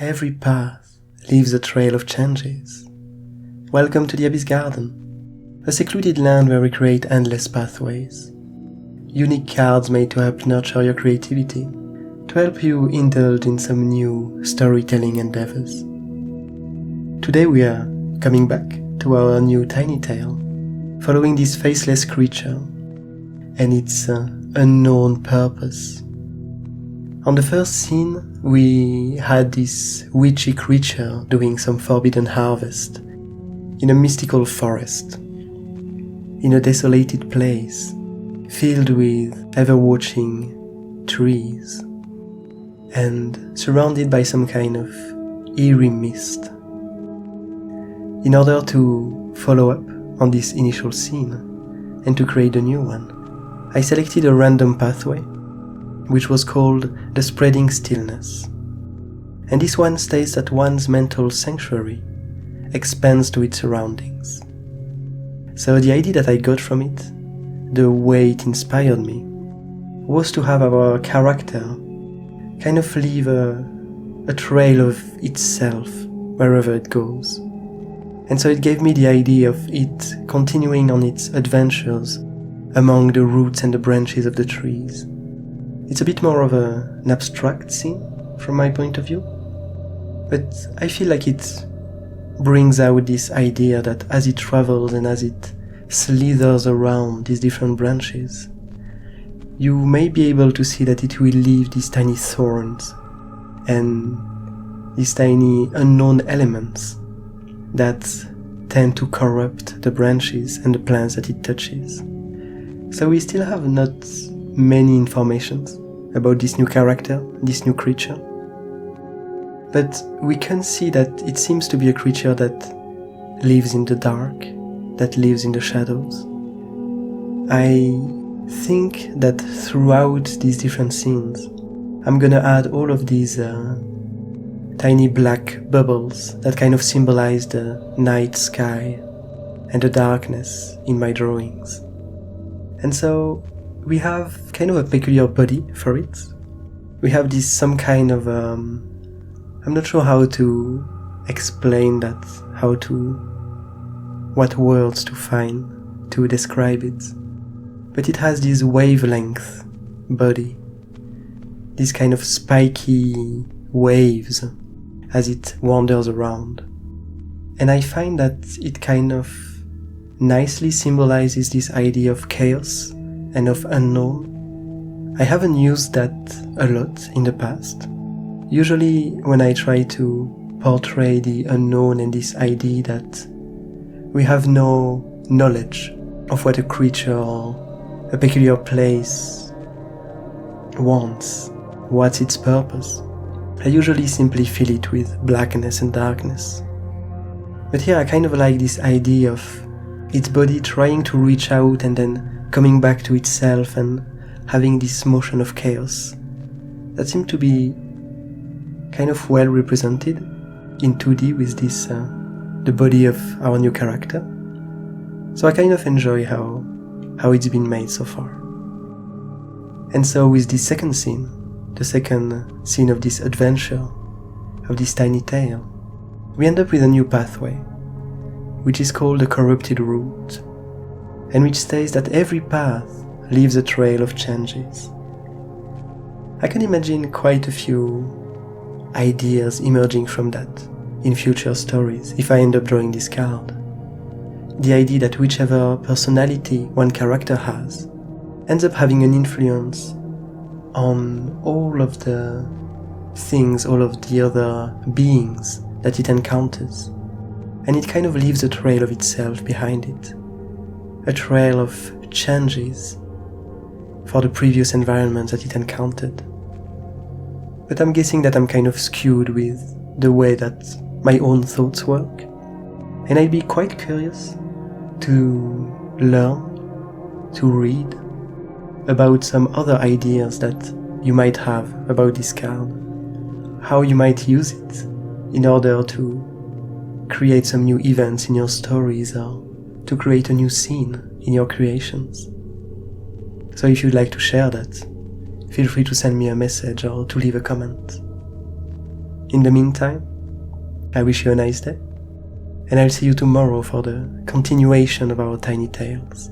Every path leaves a trail of changes. Welcome to the Abyss Garden, a secluded land where we create endless pathways. Unique cards made to help nurture your creativity, to help you indulge in some new storytelling endeavors. Today we are coming back to our new tiny tale, following this faceless creature and its unknown purpose. On the first scene, we had this witchy creature doing some forbidden harvest in a mystical forest, in a desolated place, filled with ever-watching trees, and surrounded by some kind of eerie mist. In order to follow up on this initial scene and to create a new one, I selected a random pathway, which was called the Spreading Stillness. And this one states that one's mental sanctuary expands to its surroundings. So the idea that I got from it, the way it inspired me, was to have our character kind of leave a trail of itself wherever it goes. And so it gave me the idea of it continuing on its adventures among the roots and the branches of the trees. It's a bit more of an abstract scene from my point of view, but I feel like it brings out this idea that as it travels and as it slithers around these different branches, you may be able to see that it will leave these tiny thorns and these tiny unknown elements that tend to corrupt the branches and the plants that it touches. So we still have not many informations about this new character, this new creature. But we can see that it seems to be a creature that lives in the dark, that lives in the shadows. I think that throughout these different scenes, I'm gonna add all of these tiny black bubbles that kind of symbolize the night sky and the darkness in my drawings. And so we have kind of a peculiar body for it. We have this some kind of, I'm not sure how to explain that, what words to find to describe it. But it has this wavelength body, this kind of spiky waves as it wanders around. And I find that it kind of nicely symbolizes this idea of chaos and of unknown. I haven't used that a lot in the past. Usually when I try to portray the unknown and this idea that we have no knowledge of what a creature or a peculiar place wants, what's its purpose, I usually simply fill it with blackness and darkness. But here I kind of like this idea of its body trying to reach out and then coming back to itself and having this motion of chaos that seemed to be kind of well represented in 2D with this, the body of our new character. So I kind of enjoy how it's been made so far. And so with this second scene, the second scene of this adventure, of this tiny tale, we end up with a new pathway, which is called the Corrupted Route, and which states that every path leaves a trail of changes. I can imagine quite a few ideas emerging from that in future stories if I end up drawing this card. The idea that whichever personality one character has ends up having an influence on all of the things, all of the other beings that it encounters, and it kind of leaves a trail of itself behind it. A trail of changes for the previous environments that it encountered. But I'm guessing that I'm kind of skewed with the way that my own thoughts work, and I'd be quite curious to learn, to read about some other ideas that you might have about this card, how you might use it in order to create some new events in your stories or to create a new scene in your creations. So if you'd like to share that, feel free to send me a message or to leave a comment. In the meantime, I wish you a nice day, and I'll see you tomorrow for the continuation of our tiny tales.